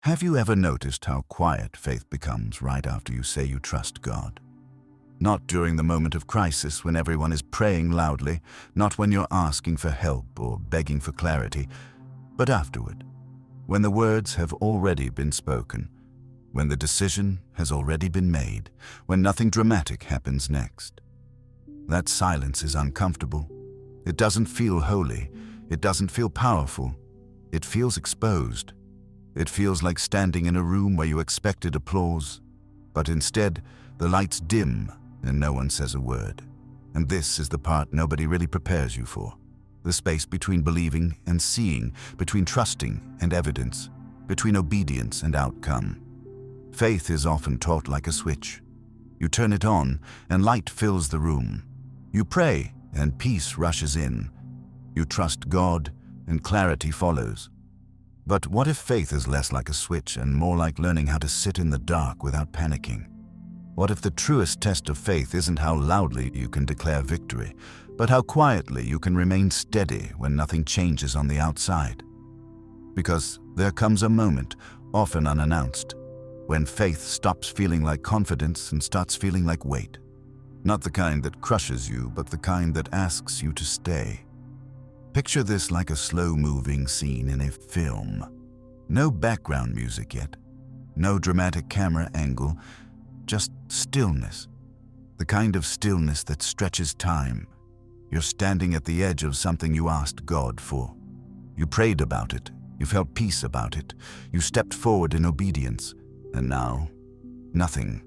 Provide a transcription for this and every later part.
Have you ever noticed how quiet faith becomes right after you say you trust God? Not during the moment of crisis when everyone is praying loudly, not when you're asking for help or begging for clarity, but afterward, when the words have already been spoken, when the decision has already been made, when nothing dramatic happens next. That silence is uncomfortable. It doesn't feel holy. It doesn't feel powerful. It feels exposed. It feels like standing in a room where you expected applause, but instead the lights dim and no one says a word. And this is the part nobody really prepares you for. The space between believing and seeing, between trusting and evidence, between obedience and outcome. Faith is often taught like a switch. You turn it on and light fills the room. You pray and peace rushes in. You trust God and clarity follows. But what if faith is less like a switch and more like learning how to sit in the dark without panicking? What if the truest test of faith isn't how loudly you can declare victory, but how quietly you can remain steady when nothing changes on the outside? Because there comes a moment, often unannounced, when faith stops feeling like confidence and starts feeling like weight. Not the kind that crushes you, but the kind that asks you to stay. Picture this like a slow-moving scene in a film. No background music yet, no dramatic camera angle, just stillness. The kind of stillness that stretches time. You're standing at the edge of something you asked God for. You prayed about it, you felt peace about it, you stepped forward in obedience, and now, nothing.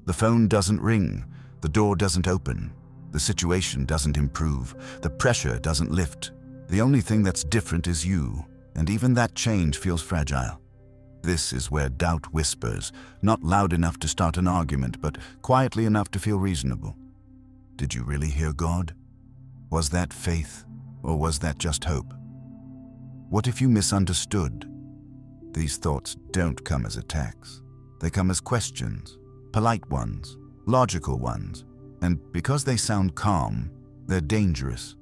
The phone doesn't ring, the door doesn't open. The situation doesn't improve. The pressure doesn't lift. The only thing that's different is you, and even that change feels fragile. This is where doubt whispers, not loud enough to start an argument, but quietly enough to feel reasonable. Did you really hear God? Was that faith, or was that just hope? What if you misunderstood? These thoughts don't come as attacks. They come as questions, polite ones, logical ones. And because they sound calm, they're dangerous.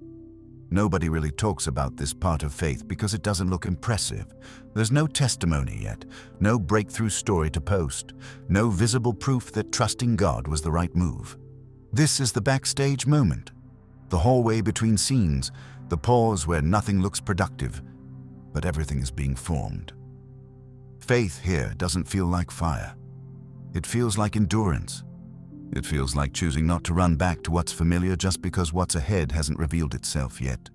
Nobody really talks about this part of faith because it doesn't look impressive. There's no testimony yet, no breakthrough story to post, no visible proof that trusting God was the right move. This is the backstage moment, the hallway between scenes, the pause where nothing looks productive, but everything is being formed. Faith here doesn't feel like fire. It feels like endurance. It feels like choosing not to run back to what's familiar just because what's ahead hasn't revealed itself yet.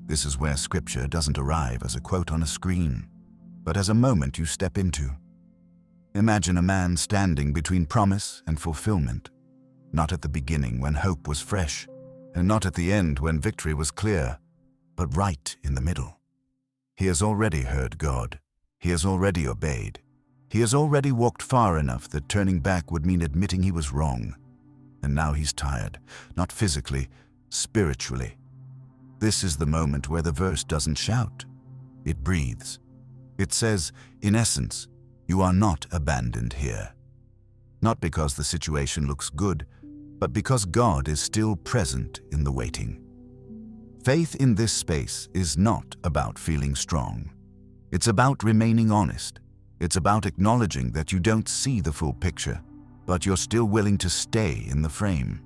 This is where Scripture doesn't arrive as a quote on a screen, but as a moment you step into. Imagine a man standing between promise and fulfillment, not at the beginning when hope was fresh, and not at the end when victory was clear, but right in the middle. He has already heard God. He has already obeyed. He has already walked far enough that turning back would mean admitting he was wrong. And now he's tired, not physically, spiritually. This is the moment where the verse doesn't shout. It breathes. It says, in essence, you are not abandoned here. Not because the situation looks good, but because God is still present in the waiting. Faith in this space is not about feeling strong. It's about remaining honest. It's about acknowledging that you don't see the full picture, but you're still willing to stay in the frame.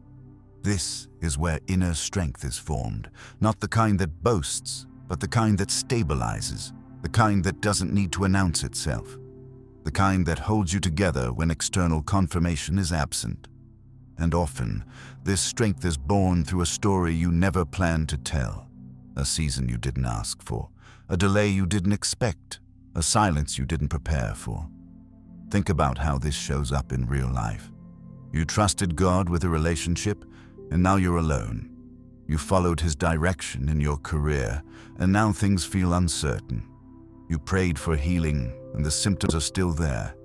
This is where inner strength is formed, not the kind that boasts, but the kind that stabilizes, the kind that doesn't need to announce itself, the kind that holds you together when external confirmation is absent. And often, this strength is born through a story you never planned to tell, a season you didn't ask for, a delay you didn't expect, a silence you didn't prepare for. Think about how this shows up in real life. You trusted God with a relationship, and now you're alone. You followed His direction in your career, and now things feel uncertain. You prayed for healing, and the symptoms are still there.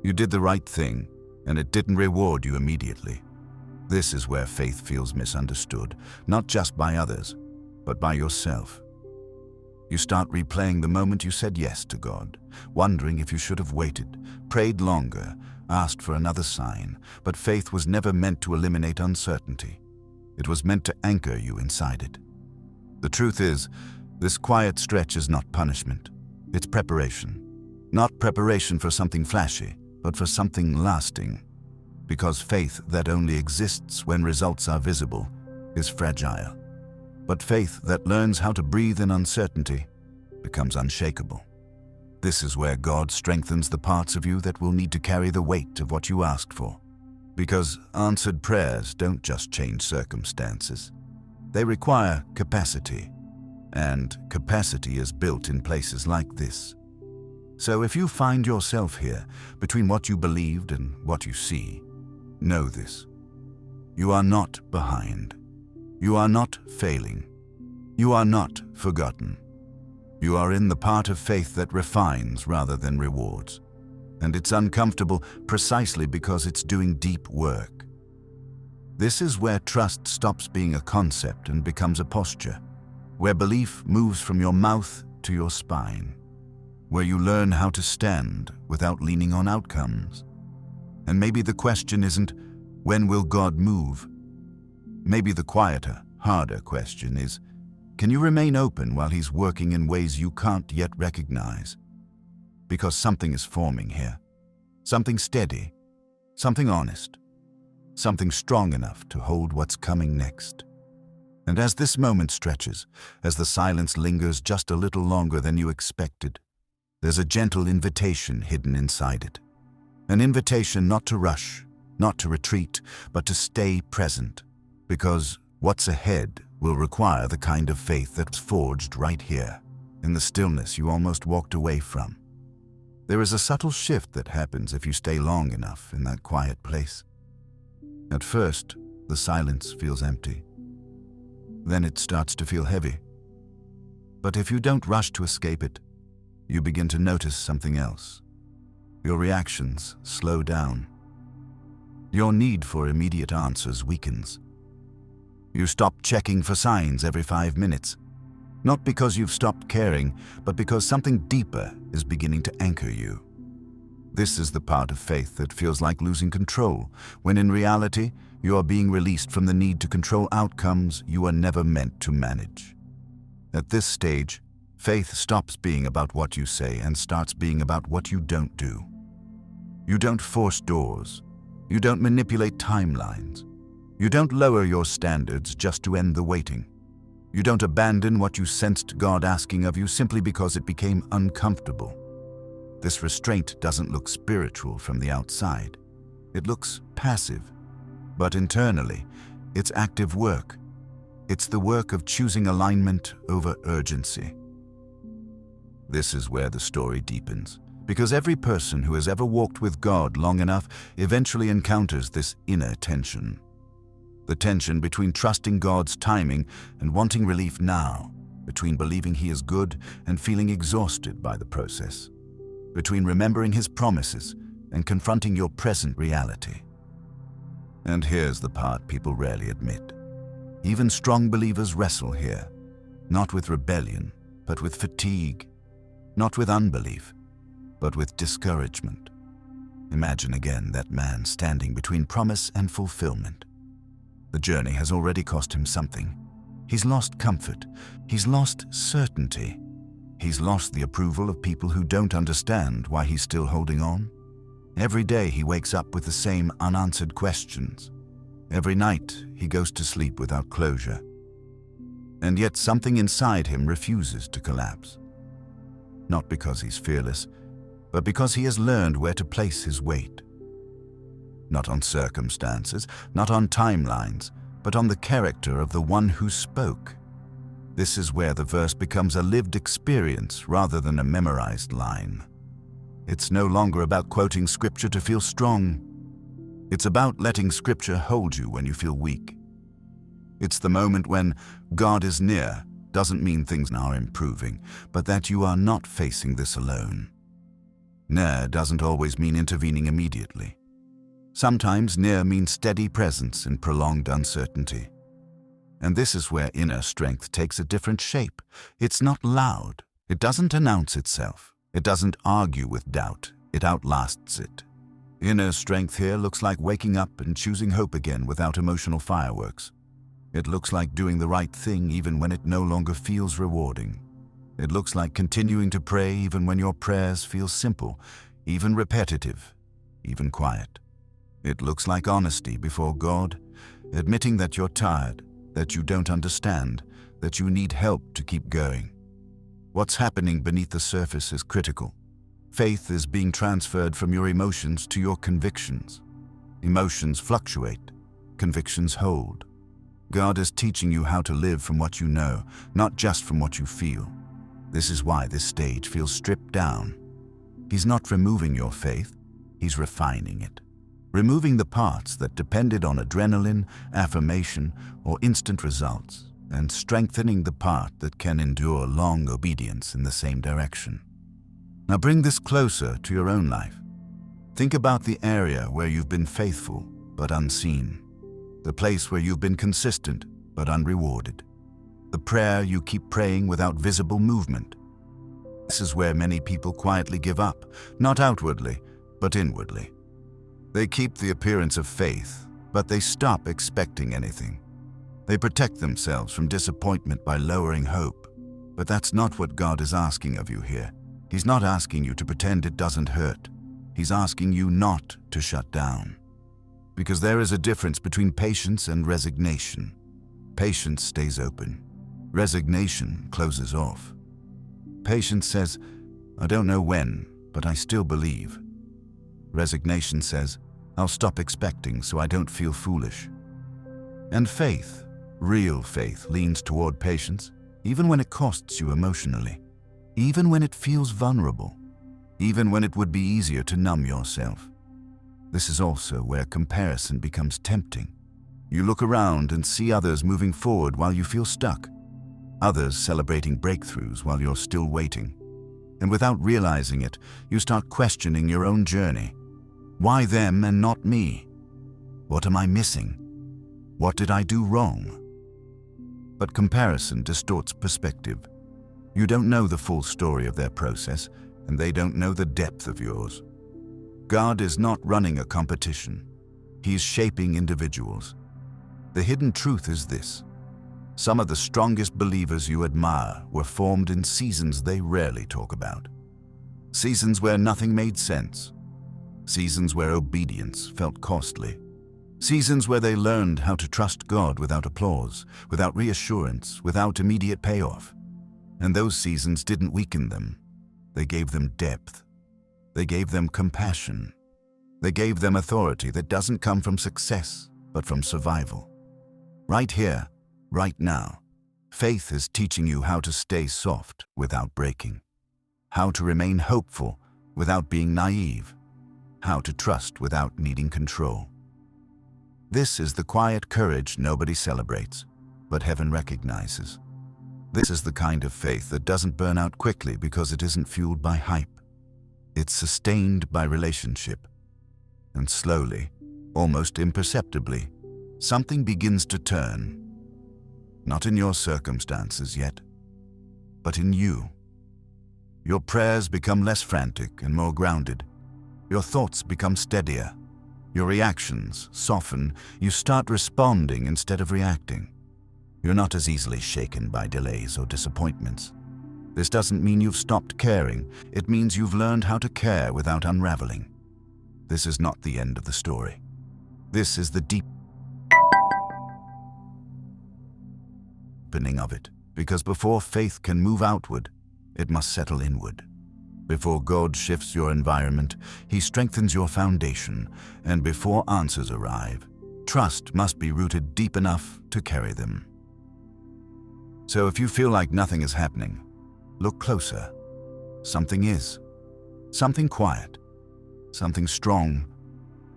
You did the right thing, and it didn't reward you immediately. This is where faith feels misunderstood, not just by others, but by yourself. You start replaying the moment you said yes to God, wondering if you should have waited, prayed longer, asked for another sign, but faith was never meant to eliminate uncertainty. It was meant to anchor you inside it. The truth is, this quiet stretch is not punishment. It's preparation. Not preparation for something flashy, but for something lasting. Because faith that only exists when results are visible is fragile. But faith that learns how to breathe in uncertainty becomes unshakable. This is where God strengthens the parts of you that will need to carry the weight of what you asked for. Because answered prayers don't just change circumstances. They require capacity. And capacity is built in places like this. So if you find yourself here, between what you believed and what you see, know this. You are not behind. You are not failing. You are not forgotten. You are in the part of faith that refines rather than rewards. And it's uncomfortable precisely because it's doing deep work. This is where trust stops being a concept and becomes a posture, where belief moves from your mouth to your spine, where you learn how to stand without leaning on outcomes. And maybe the question isn't, when will God move? Maybe the quieter, harder question is, can you remain open while He's working in ways you can't yet recognize? Because something is forming here. Something steady, something honest, something strong enough to hold what's coming next. And as this moment stretches, as the silence lingers just a little longer than you expected, there's a gentle invitation hidden inside it. An invitation not to rush, not to retreat, but to stay present. Because what's ahead will require the kind of faith that's forged right here, in the stillness you almost walked away from. There is a subtle shift that happens if you stay long enough in that quiet place. At first, the silence feels empty. Then it starts to feel heavy. But if you don't rush to escape it, you begin to notice something else. Your reactions slow down. Your need for immediate answers weakens. You stop checking for signs every 5 minutes, not because you've stopped caring, but because something deeper is beginning to anchor you. This is the part of faith that feels like losing control, when in reality, you are being released from the need to control outcomes you are never meant to manage. At this stage, faith stops being about what you say and starts being about what you don't do. You don't force doors. You don't manipulate timelines. You don't lower your standards just to end the waiting. You don't abandon what you sensed God asking of you simply because it became uncomfortable. This restraint doesn't look spiritual from the outside. It looks passive. But internally, it's active work. It's the work of choosing alignment over urgency. This is where the story deepens, because every person who has ever walked with God long enough eventually encounters this inner tension. The tension between trusting God's timing and wanting relief now, between believing He is good and feeling exhausted by the process, between remembering His promises and confronting your present reality. And here's the part people rarely admit. Even strong believers wrestle here, not with rebellion, but with fatigue, not with unbelief, but with discouragement. Imagine again that man standing between promise and fulfillment. The journey has already cost him something. He's lost comfort. He's lost certainty. He's lost the approval of people who don't understand why he's still holding on. Every day he wakes up with the same unanswered questions. Every night he goes to sleep without closure. And yet something inside him refuses to collapse. Not because he's fearless, but because he has learned where to place his weight. Not on circumstances, not on timelines, but on the character of the one who spoke. This is where the verse becomes a lived experience rather than a memorized line. It's no longer about quoting scripture to feel strong. It's about letting scripture hold you when you feel weak. It's the moment when God is near doesn't mean things are improving, but that you are not facing this alone. Near doesn't always mean intervening immediately. Sometimes near means steady presence in prolonged uncertainty. And this is where inner strength takes a different shape. It's not loud. It doesn't announce itself. It doesn't argue with doubt. It outlasts it. Inner strength here looks like waking up and choosing hope again without emotional fireworks. It looks like doing the right thing even when it no longer feels rewarding. It looks like continuing to pray even when your prayers feel simple, even repetitive, even quiet. It looks like honesty before God, admitting that you're tired, that you don't understand, that you need help to keep going. What's happening beneath the surface is critical. Faith is being transferred from your emotions to your convictions. Emotions fluctuate, convictions hold. God is teaching you how to live from what you know, not just from what you feel. This is why this stage feels stripped down. He's not removing your faith, he's refining it. Removing the parts that depended on adrenaline, affirmation, or instant results, and strengthening the part that can endure long obedience in the same direction. Now bring this closer to your own life. Think about the area where you've been faithful but unseen, the place where you've been consistent but unrewarded, the prayer you keep praying without visible movement. This is where many people quietly give up, not outwardly, but inwardly. They keep the appearance of faith, but they stop expecting anything. They protect themselves from disappointment by lowering hope. But that's not what God is asking of you here. He's not asking you to pretend it doesn't hurt. He's asking you not to shut down. Because there is a difference between patience and resignation. Patience stays open. Resignation closes off. Patience says, I don't know when, but I still believe. Resignation says, I'll stop expecting so I don't feel foolish. And faith, real faith, leans toward patience, even when it costs you emotionally, even when it feels vulnerable, even when it would be easier to numb yourself. This is also where comparison becomes tempting. You look around and see others moving forward while you feel stuck, others celebrating breakthroughs while you're still waiting. And without realizing it, you start questioning your own journey. Why them and not me? What am I missing? What did I do wrong? But comparison distorts perspective. You don't know the full story of their process, and they don't know the depth of yours. God is not running a competition. He's shaping individuals. The hidden truth is this: some of the strongest believers you admire were formed in seasons they rarely talk about. Seasons where nothing made sense. Seasons where obedience felt costly. Seasons where they learned how to trust God without applause, without reassurance, without immediate payoff. And those seasons didn't weaken them. They gave them depth. They gave them compassion. They gave them authority that doesn't come from success, but from survival. Right here, right now, faith is teaching you how to stay soft without breaking, how to remain hopeful without being naive, how to trust without needing control. This is the quiet courage nobody celebrates, but heaven recognizes. This is the kind of faith that doesn't burn out quickly because it isn't fueled by hype. It's sustained by relationship. And slowly, almost imperceptibly, something begins to turn. Not in your circumstances yet, but in you. Your prayers become less frantic and more grounded. Your thoughts become steadier. Your reactions soften. You start responding instead of reacting. You're not as easily shaken by delays or disappointments. This doesn't mean you've stopped caring. It means you've learned how to care without unraveling. This is not the end of the story. This is the deepening of it, because before faith can move outward, it must settle inward. Before God shifts your environment, He strengthens your foundation, and before answers arrive, trust must be rooted deep enough to carry them. So if you feel like nothing is happening, look closer. Something is. Something quiet. Something strong.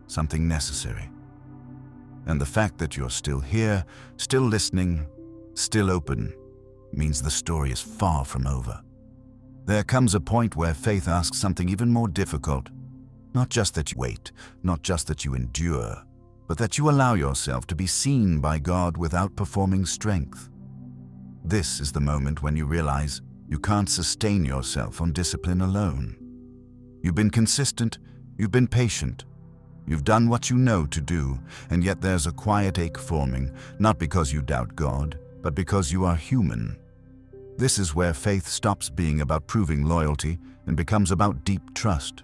Something necessary. And the fact that you're still here, still listening, still open, means the story is far from over. There comes a point where faith asks something even more difficult. Not just that you wait, not just that you endure, but that you allow yourself to be seen by God without performing strength. This is the moment when you realize you can't sustain yourself on discipline alone. You've been consistent, you've been patient, you've done what you know to do, and yet there's a quiet ache forming, not because you doubt God, but because you are human. This is where faith stops being about proving loyalty and becomes about deep trust.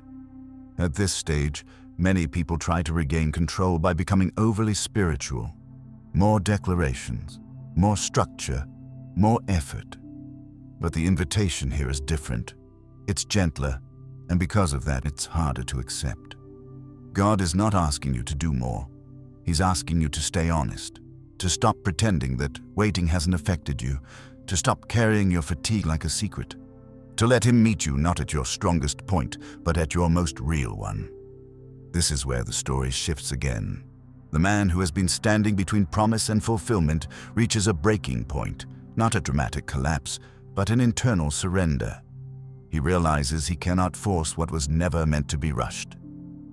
At this stage, many people try to regain control by becoming overly spiritual. More declarations, more structure, more effort. But the invitation here is different. It's gentler, and because of that, it's harder to accept. God is not asking you to do more. He's asking you to stay honest, to stop pretending that waiting hasn't affected you, to stop carrying your fatigue like a secret, to let Him meet you not at your strongest point, but at your most real one. This is where the story shifts again. The man who has been standing between promise and fulfillment reaches a breaking point, not a dramatic collapse, but an internal surrender. He realizes he cannot force what was never meant to be rushed.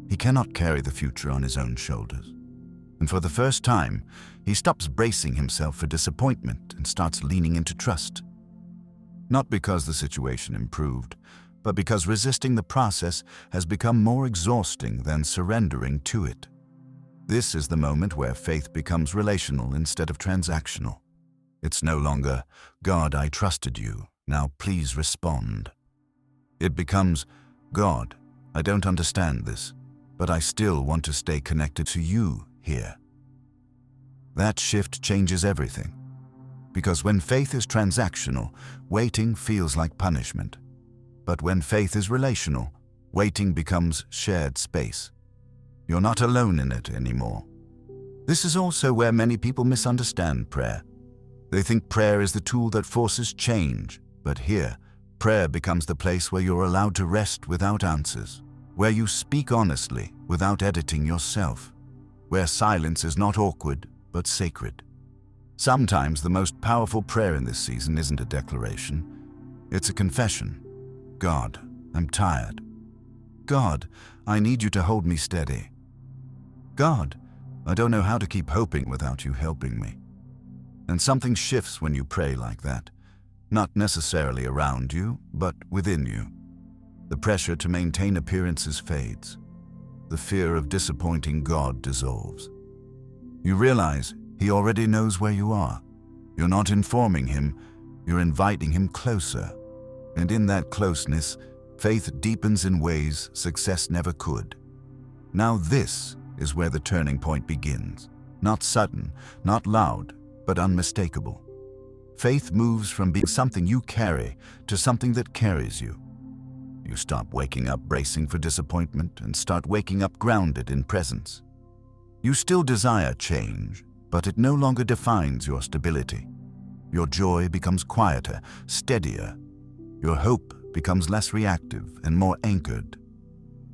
He cannot carry the future on his own shoulders. And for the first time, he stops bracing himself for disappointment and starts leaning into trust. Not because the situation improved, but because resisting the process has become more exhausting than surrendering to it. This is the moment where faith becomes relational instead of transactional. It's no longer, "God, I trusted you, now please respond." It becomes, "God, I don't understand this, but I still want to stay connected to you here." That shift changes everything. Because when faith is transactional, waiting feels like punishment. But when faith is relational, waiting becomes shared space. You're not alone in it anymore. This is also where many people misunderstand prayer. They think prayer is the tool that forces change, but here, prayer becomes the place where you're allowed to rest without answers, where you speak honestly without editing yourself, where silence is not awkward but sacred. Sometimes the most powerful prayer in this season isn't a declaration, it's a confession. God, I'm tired. God, I need you to hold me steady. God, I don't know how to keep hoping without you helping me. And something shifts when you pray like that, not necessarily around you, but within you. The pressure to maintain appearances fades. The fear of disappointing God dissolves. You realize He already knows where you are. You're not informing Him, you're inviting Him closer. And in that closeness, faith deepens in ways success never could. Now this is where the turning point begins. Not sudden, not loud, but unmistakable. Faith moves from being something you carry to something that carries you. You stop waking up bracing for disappointment and start waking up grounded in presence. You still desire change, but it no longer defines your stability. Your joy becomes quieter, steadier. Your hope becomes less reactive and more anchored.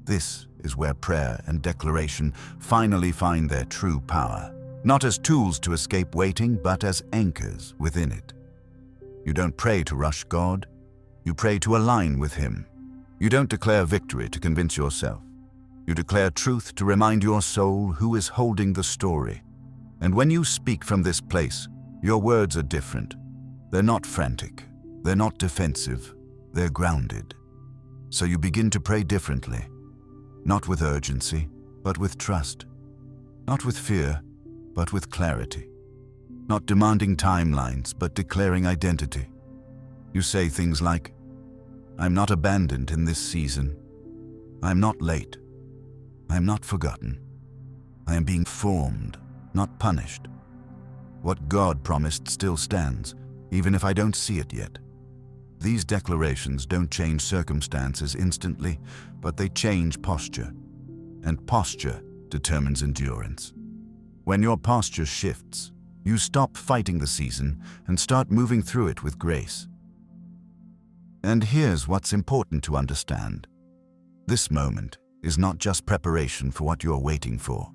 This is where prayer and declaration finally find their true power, not as tools to escape waiting, but as anchors within it. You don't pray to rush God, you pray to align with Him. You don't declare victory to convince yourself. You declare truth to remind your soul who is holding the story. And when you speak from this place, your words are different. They're not frantic, they're not defensive, they're grounded. So you begin to pray differently, not with urgency, but with trust. Not with fear, but with clarity. Not demanding timelines, but declaring identity. You say things like, I'm not abandoned in this season. I'm not late. I'm not forgotten. I am being formed, not punished. What God promised still stands, even if I don't see it yet. These declarations don't change circumstances instantly, but they change posture. And posture determines endurance. When your posture shifts, you stop fighting the season and start moving through it with grace. And here's what's important to understand. This moment is not just preparation for what you're waiting for.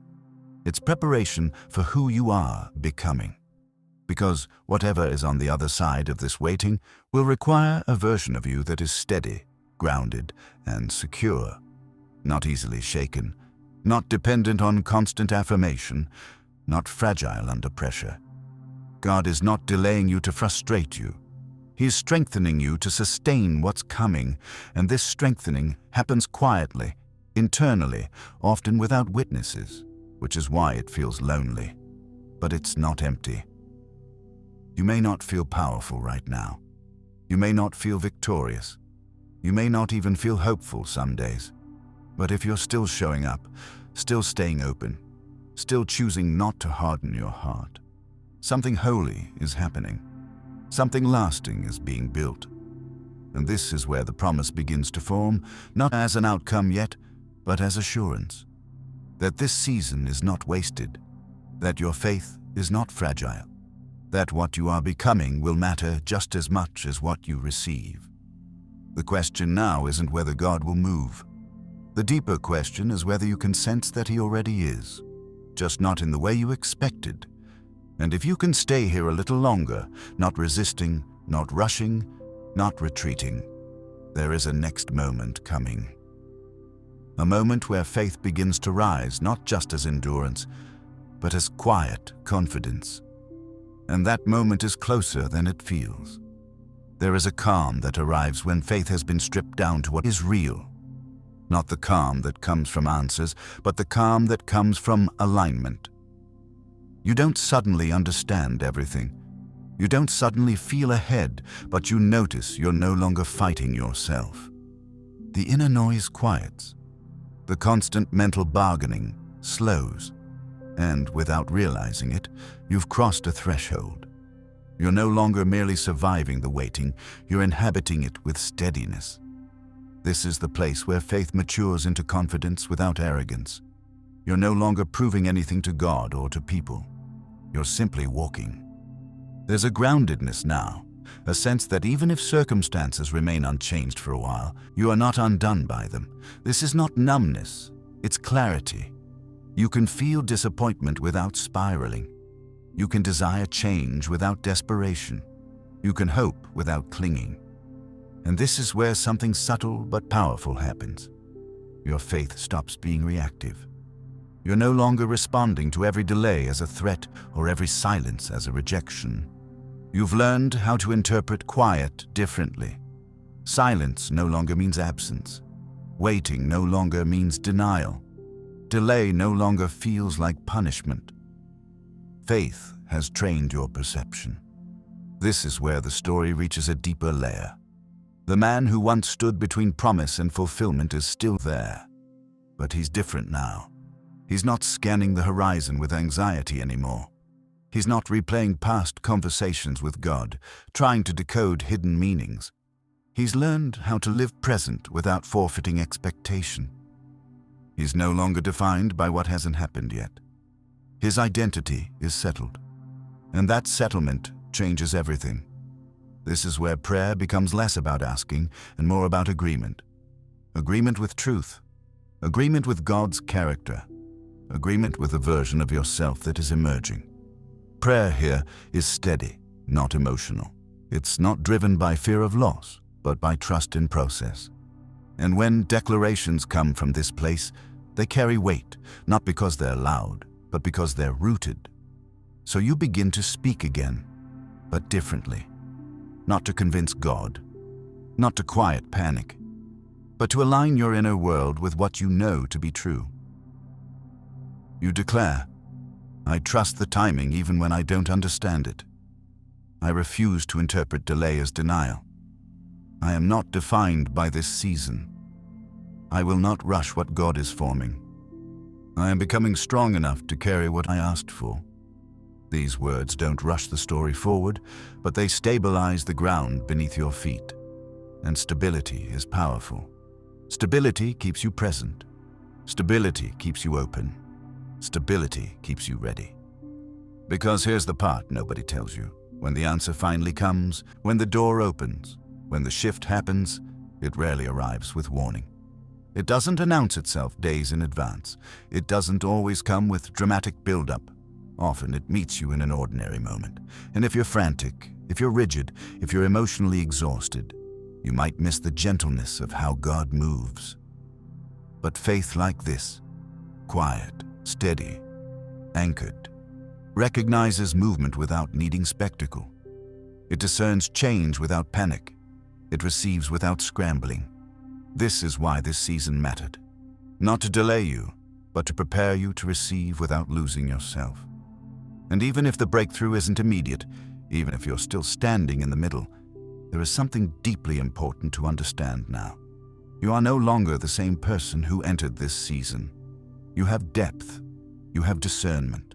It's preparation for who you are becoming. Because whatever is on the other side of this waiting will require a version of you that is steady, grounded, and secure. Not easily shaken, not dependent on constant affirmation, not fragile under pressure. God is not delaying you to frustrate you. He is strengthening you to sustain what's coming, and this strengthening happens quietly, internally, often without witnesses, which is why it feels lonely. But it's not empty. You may not feel powerful right now. You may not feel victorious. You may not even feel hopeful some days. But if you're still showing up, still staying open, still choosing not to harden your heart, something holy is happening. Something lasting is being built. And this is where the promise begins to form, not as an outcome yet, but as assurance. That this season is not wasted. That your faith is not fragile. That what you are becoming will matter just as much as what you receive. The question now isn't whether God will move. The deeper question is whether you can sense that He already is, just not in the way you expected. And if you can stay here a little longer, not resisting, not rushing, not retreating, there is a next moment coming. A moment where faith begins to rise, not just as endurance, but as quiet confidence. And that moment is closer than it feels. There is a calm that arrives when faith has been stripped down to what is real. Not the calm that comes from answers, but the calm that comes from alignment. You don't suddenly understand everything. You don't suddenly feel ahead, but you notice you're no longer fighting yourself. The inner noise quiets. The constant mental bargaining slows. And without realizing it, you've crossed a threshold. You're no longer merely surviving the waiting, you're inhabiting it with steadiness. This is the place where faith matures into confidence without arrogance. You're no longer proving anything to God or to people. You're simply walking. There's a groundedness now, a sense that even if circumstances remain unchanged for a while, you are not undone by them. This is not numbness, it's clarity. You can feel disappointment without spiraling. You can desire change without desperation. You can hope without clinging. And this is where something subtle but powerful happens. Your faith stops being reactive. You're no longer responding to every delay as a threat or every silence as a rejection. You've learned how to interpret quiet differently. Silence no longer means absence. Waiting no longer means denial. Delay no longer feels like punishment. Faith has trained your perception. This is where the story reaches a deeper layer. The man who once stood between promise and fulfillment is still there. But he's different now. He's not scanning the horizon with anxiety anymore. He's not replaying past conversations with God, trying to decode hidden meanings. He's learned how to live present without forfeiting expectation. He's no longer defined by what hasn't happened yet. His identity is settled. And that settlement changes everything. This is where prayer becomes less about asking and more about agreement. Agreement with truth. Agreement with God's character. Agreement with a version of yourself that is emerging. Prayer here is steady, not emotional. It's not driven by fear of loss, but by trust in process. And when declarations come from this place, they carry weight, not because they're loud, but because they're rooted. So you begin to speak again, but differently. Not to convince God, not to quiet panic, but to align your inner world with what you know to be true. You declare, I trust the timing even when I don't understand it. I refuse to interpret delay as denial. I am not defined by this season. I will not rush what God is forming. I am becoming strong enough to carry what I asked for. These words don't rush the story forward, but they stabilize the ground beneath your feet. And stability is powerful. Stability keeps you present. Stability keeps you open. Stability keeps you ready. Because here's the part nobody tells you. When the answer finally comes, when the door opens, when the shift happens, it rarely arrives with warning. It doesn't announce itself days in advance. It doesn't always come with dramatic build-up. Often it meets you in an ordinary moment. And if you're frantic, if you're rigid, if you're emotionally exhausted, you might miss the gentleness of how God moves. But faith like this, quiet, steady, anchored, recognizes movement without needing spectacle. It discerns change without panic. It receives without scrambling. This is why this season mattered. Not to delay you, but to prepare you to receive without losing yourself. And even if the breakthrough isn't immediate, even if you're still standing in the middle, there is something deeply important to understand now. You are no longer the same person who entered this season. You have depth, you have discernment,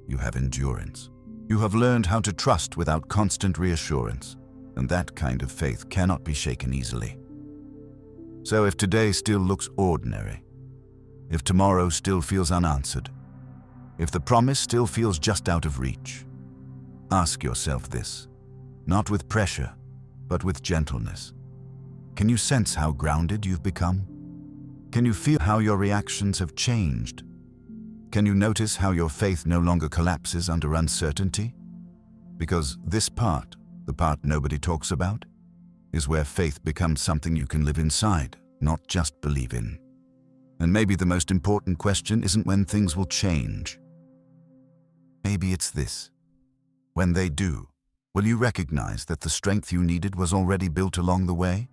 you have endurance. You have learned how to trust without constant reassurance, and that kind of faith cannot be shaken easily. So if today still looks ordinary, if tomorrow still feels unanswered, if the promise still feels just out of reach, ask yourself this, not with pressure, but with gentleness. Can you sense how grounded you've become? Can you feel how your reactions have changed? Can you notice how your faith no longer collapses under uncertainty? Because this part, the part nobody talks about, is where faith becomes something you can live inside, not just believe in. And maybe the most important question isn't when things will change. Maybe it's this. When they do, will you recognize that the strength you needed was already built along the way?